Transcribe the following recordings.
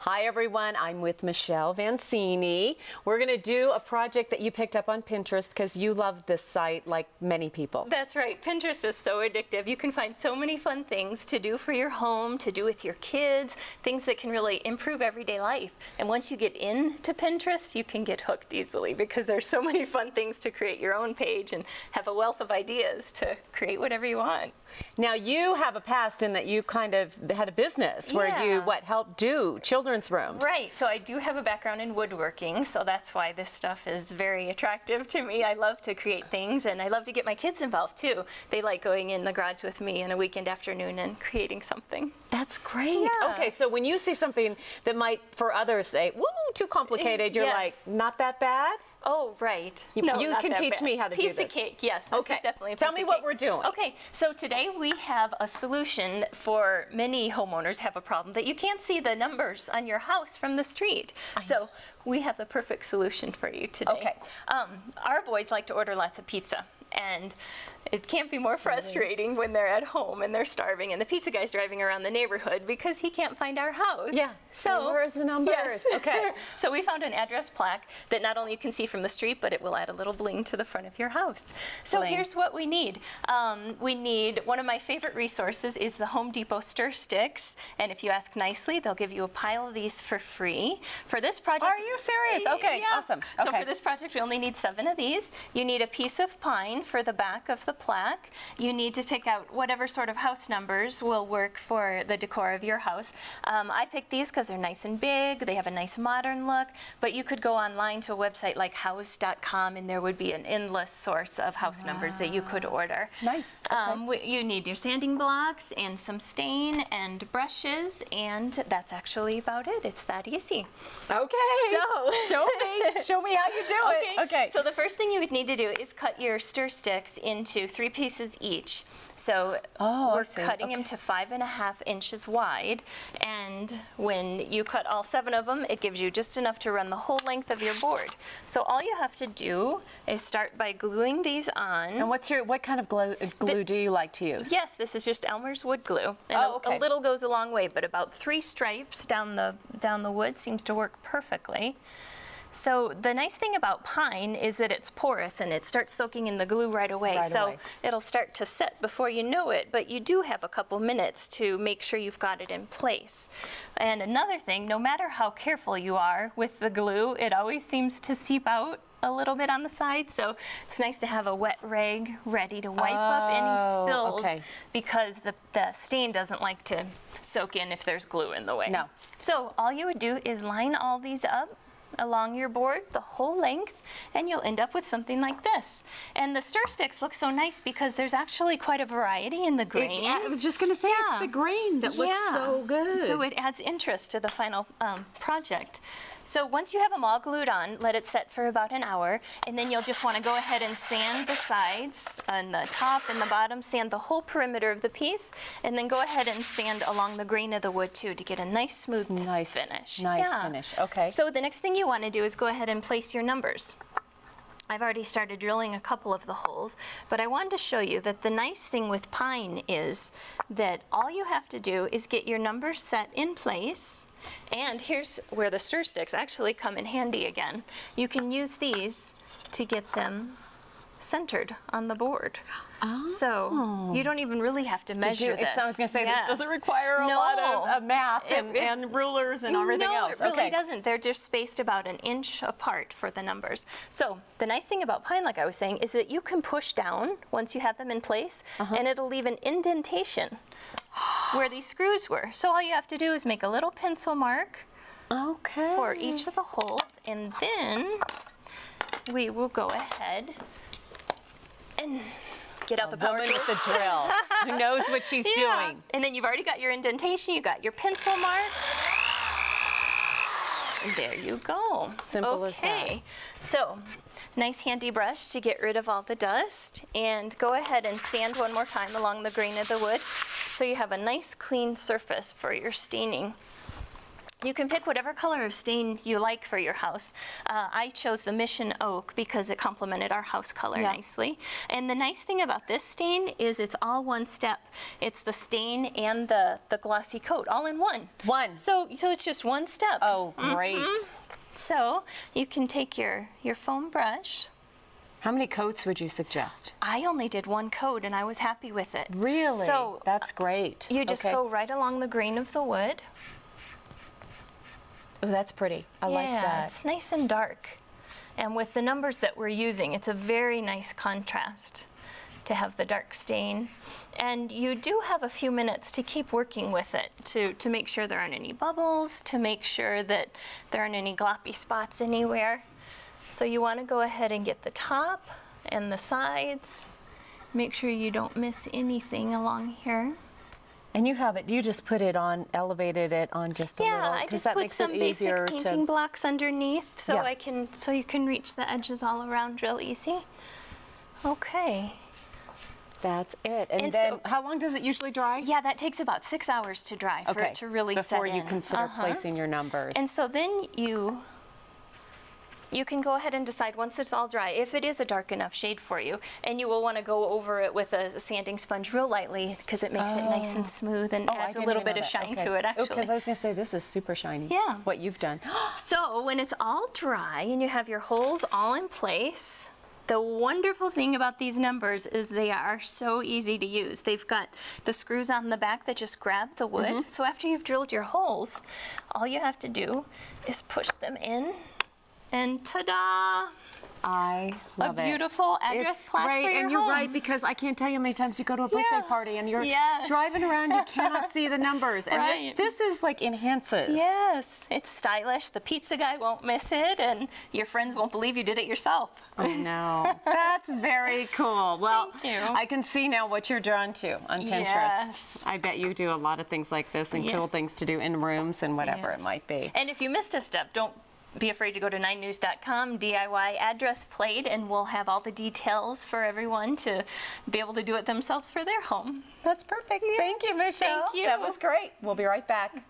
Hi everyone, I'm with Michelle Vancini. We're going to do a project that you picked up on Pinterest because you love this site like many people. That's right. Pinterest is so addictive. You can find so many fun things to do for your home, to do with your kids, things that can really improve everyday life. And once you get into Pinterest, you can get hooked easily because there's so many fun things to create your own page and have a wealth of ideas to create whatever you want. Now you have a past in that you kind of had a business where you helped do children's rooms. Right. So I do have a background in woodworking, so that's why this stuff is very attractive to me. I love to create things, and I love to get my kids involved too. They like going in the garage with me on a weekend afternoon and creating something. That's great. Yeah. Okay, so when you see something that might, for others, say, woo, too complicated, you're like, not that bad? Oh, right. You can teach me how to do this. Piece of cake, yes. This is definitely a piece Tell me of what cake. we're doing. Okay, so today we have a solution for many homeowners have a problem that you can't see the numbers on your house from the street. So we have the perfect solution for you today. Okay. Our boys like to order lots of pizza, and it can't be more frustrating when they're at home and they're starving and the pizza guy's driving around the neighborhood because he can't find our house. Yeah. So where's the numbers? Yes. Okay. So we found an address plaque that not only you can see from the street, but it will add a little bling to the front of your house. So here's what we need. We need, one of my favorite resources is the Home Depot stir sticks, and if you ask nicely, they'll give you a pile of these for free. For this project— Are you serious? Okay, yeah. awesome. So for this project, we only need 7 of these. You need a piece of pine for the back of the plaque. You need to pick out whatever sort of house numbers will work for the decor of your house. I picked these because they're nice and big. They have a nice modern look, but you could go online to a website like house.com and there would be an endless source of house numbers that you could order. Nice. You need your sanding blocks and some stain and brushes, and that's actually about it. It's that easy. Okay. So show me how you do it. Okay. So the first thing you would need to do is cut your stir sticks into 3 pieces each. So we're cutting them to 5.5 inches wide, and when you cut all 7 of them, it gives you just enough to run the whole length of your board. So all you have to do is start by gluing these on. And what kind of glue do you like to use? Yes, this is just Elmer's wood glue. And a little goes a long way, but about 3 stripes down the wood seems to work perfectly. So the nice thing about pine is that it's porous and it starts soaking in the glue right away. So it'll start to set before you know it, but you do have a couple minutes to make sure you've got it in place. And another thing, no matter how careful you are with the glue, it always seems to seep out a little bit on the side, so it's nice to have a wet rag ready to wipe up any spills because the stain doesn't like to soak in if there's glue in the way. No. So all you would do is line all these up along your board the whole length, and you'll end up with something like this. And the stir sticks look so nice because there's actually quite a variety in the grain. I was just going to say, it's the grain that looks so good. So it adds interest to the final project. So once you have them all glued on, let it set for about an hour, and then you'll just want to go ahead and sand the sides and the top and the bottom, sand the whole perimeter of the piece, and then go ahead and sand along the grain of the wood too to get a nice smooth finish. Nice finish, okay. So the next thing you want to do is go ahead and place your numbers. I've already started drilling a couple of the holes, but I wanted to show you that the nice thing with pine is that all you have to do is get your numbers set in place. And here's where the stir sticks actually come in handy again. You can use these to get them centered on the board. So you don't even really have to measure this. I was going to say, this doesn't require a lot of math and rulers and everything else. No, it really doesn't. They're just spaced about 1 inch apart for the numbers. So the nice thing about pine, like I was saying, is that you can push down once you have them in place, and it'll leave an indentation where these screws were. So all you have to do is make a little pencil mark for each of the holes, and then we will go ahead and get out the power tool. With the drill. Who knows what she's doing. And then you've already got your indentation, you got your pencil mark. And there you go. Simple as that. So nice handy brush to get rid of all the dust, and go ahead and sand one more time along the grain of the wood so you have a nice clean surface for your staining. You can pick whatever color of stain you like for your house. I chose the Mission Oak because it complemented our house color nicely. And the nice thing about this stain is it's all one step. It's the stain and the glossy coat all in one. So it's just one step. Oh, great. So you can take your foam brush. How many coats would you suggest? I only did one coat and I was happy with it. Really? So that's great. You just go right along the grain of the wood. Oh, that's pretty. I like that. Yeah, it's nice and dark. And with the numbers that we're using, it's a very nice contrast to have the dark stain. And you do have a few minutes to keep working with it to make sure there aren't any bubbles, to make sure that there aren't any gloppy spots anywhere. So you want to go ahead and get the top and the sides. Make sure you don't miss anything along here. And you have it, you just put it on, elevated it on just a little? Yeah, I just put some basic painting blocks underneath so so you can reach the edges all around real easy. Okay. That's it. And then, how long does it usually dry? Yeah, that takes about 6 hours to dry for it to really set in. Before you consider placing your numbers. And so then you can go ahead and decide once it's all dry if it is a dark enough shade for you, and you will want to go over it with a sanding sponge real lightly because it makes it nice and smooth and adds a little bit of shine to it actually. Because I was going to say this is super shiny. Yeah. What you've done. So when it's all dry and you have your holes all in place, the wonderful thing about these numbers is they are so easy to use. They've got the screws on the back that just grab the wood. So after you've drilled your holes, all you have to do is push them in. And ta-da! I love a beautiful address plaque for your and you're home. right, because I can't tell you how many times you go to a birthday party and you're driving around, you cannot see the numbers. And this is like enhances. Yes, it's stylish. The pizza guy won't miss it, and your friends won't believe you did it yourself. I know. That's very cool. Well, Thank you. I can see now what you're drawn to on Pinterest. Yes. I bet you do a lot of things like this and cool things to do in rooms and whatever it might be. And if you missed a step, don't be afraid to go to 9news.com, DIY address plate, and we'll have all the details for everyone to be able to do it themselves for their home. That's perfect. Yes. Thank you, Michelle. Thank you. That was great. We'll be right back.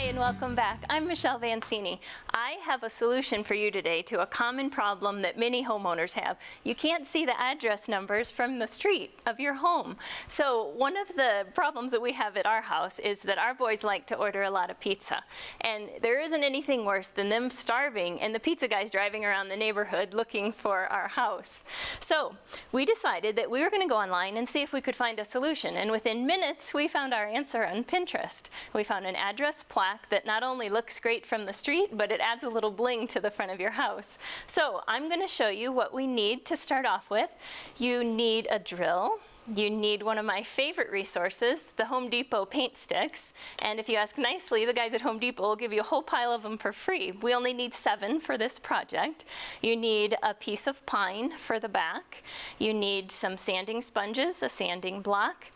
And welcome back. I'm Michelle Vancini. I have a solution for you today to a common problem that many homeowners have. You can't see the address numbers from the street of your home. So one of the problems that we have at our house is that our boys like to order a lot of pizza. And there isn't anything worse than them starving and the pizza guys driving around the neighborhood looking for our house. So we decided that we were going to go online and see if we could find a solution. And within minutes, we found our answer on Pinterest. We found an address plaque that not only looks great from the street, but it adds a little bling to the front of your house. So I'm going to show you what we need to start off with. You need a drill. You need one of my favorite resources, the Home Depot paint sticks. And if you ask nicely, the guys at Home Depot will give you a whole pile of them for free. We only need 7 for this project. You need a piece of pine for the back. You need some sanding sponges, a sanding block.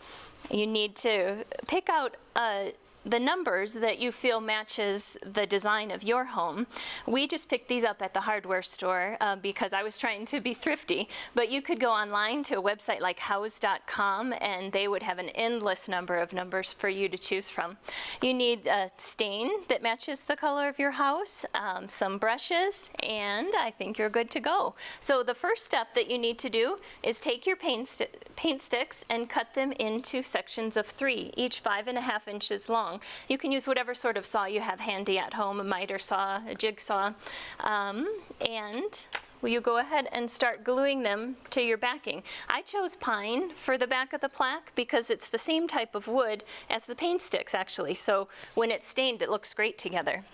You need to pick out the numbers that you feel matches the design of your home. We just picked these up at the hardware store because I was trying to be thrifty, but you could go online to a website like house.com and they would have an endless number of numbers for you to choose from. You need a stain that matches the color of your house, some brushes, and I think you're good to go. So the first step that you need to do is take your paint sticks and cut them into sections of 3, each 5.5 inches long. You can use whatever sort of saw you have handy at home, a miter saw, a jigsaw, and you go ahead and start gluing them to your backing. I chose pine for the back of the plaque because it's the same type of wood as the paint sticks actually, so when it's stained it looks great together.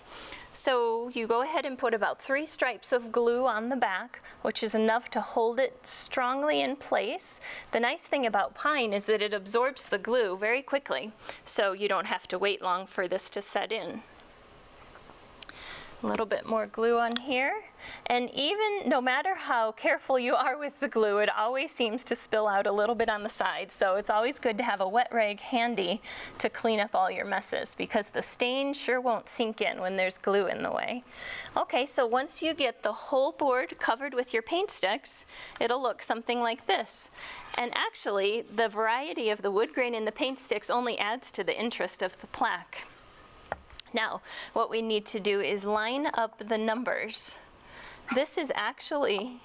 So you go ahead and put about 3 stripes of glue on the back, which is enough to hold it strongly in place. The nice thing about pine is that it absorbs the glue very quickly, so you don't have to wait long for this to set in. A little bit more glue on here. And even no matter how careful you are with the glue, it always seems to spill out a little bit on the side. So it's always good to have a wet rag handy to clean up all your messes, because the stain sure won't sink in when there's glue in the way. Okay, so once you get the whole board covered with your paint sticks, it'll look something like this. And actually, the variety of the wood grain in the paint sticks only adds to the interest of the plaque. Now, what we need to do is line up the numbers. This is actually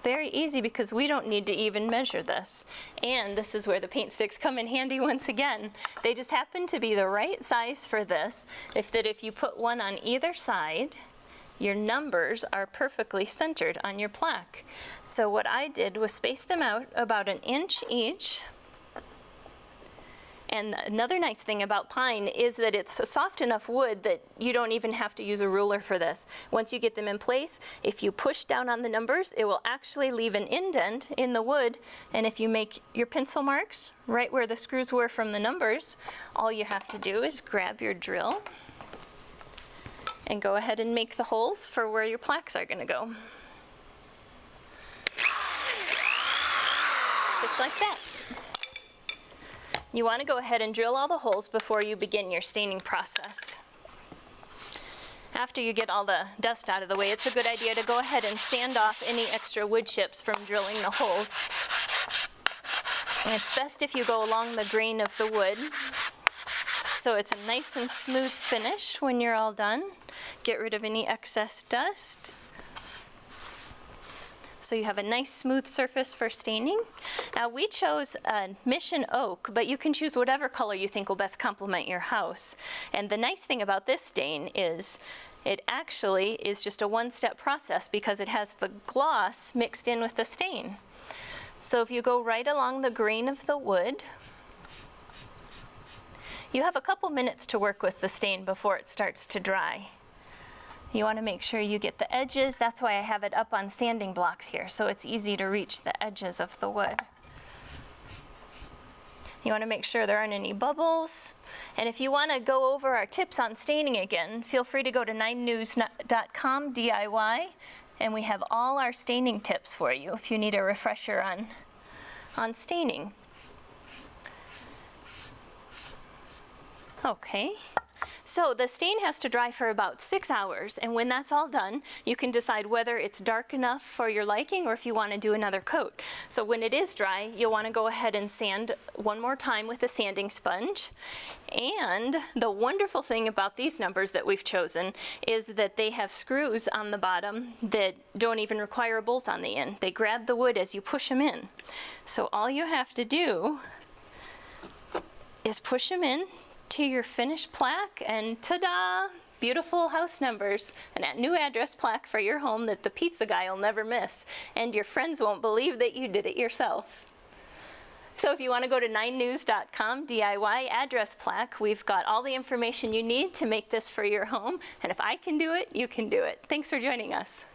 very easy because we don't need to even measure this. And this is where the paint sticks come in handy once again. They just happen to be the right size for this, if you put one on either side, your numbers are perfectly centered on your plaque. So what I did was space them out about 1 inch each. And another nice thing about pine is that it's a soft enough wood that you don't even have to use a ruler for this. Once you get them in place, if you push down on the numbers, it will actually leave an indent in the wood. And if you make your pencil marks right where the screws were from the numbers, all you have to do is grab your drill and go ahead and make the holes for where your plaques are going to go. Just like that. You want to go ahead and drill all the holes before you begin your staining process. After you get all the dust out of the way, it's a good idea to go ahead and sand off any extra wood chips from drilling the holes. And it's best if you go along the grain of the wood, so it's a nice and smooth finish when you're all done. Get rid of any excess dust. So you have a nice smooth surface for staining. Now we chose Mission Oak, but you can choose whatever color you think will best complement your house. And the nice thing about this stain is it actually is just a one-step process because it has the gloss mixed in with the stain. So if you go right along the grain of the wood, you have a couple minutes to work with the stain before it starts to dry. You want to make sure you get the edges. That's why I have it up on sanding blocks here, so it's easy to reach the edges of the wood. You want to make sure there aren't any bubbles. And if you want to go over our tips on staining again, feel free to go to 9news.com DIY, and we have all our staining tips for you if you need a refresher on staining. Okay. So the stain has to dry for about 6 hours, and when that's all done, you can decide whether it's dark enough for your liking or if you want to do another coat. So when it is dry, you'll want to go ahead and sand one more time with a sanding sponge. And the wonderful thing about these numbers that we've chosen is that they have screws on the bottom that don't even require a bolt on the end. They grab the wood as you push them in. So all you have to do is push them in to your finished plaque, and ta-da! Beautiful house numbers and a new address plaque for your home that the pizza guy will never miss, and your friends won't believe that you did it yourself. So if you want to go to 9news.com DIY address plaque, we've got all the information you need to make this for your home, and if I can do it, you can do it. Thanks for joining us.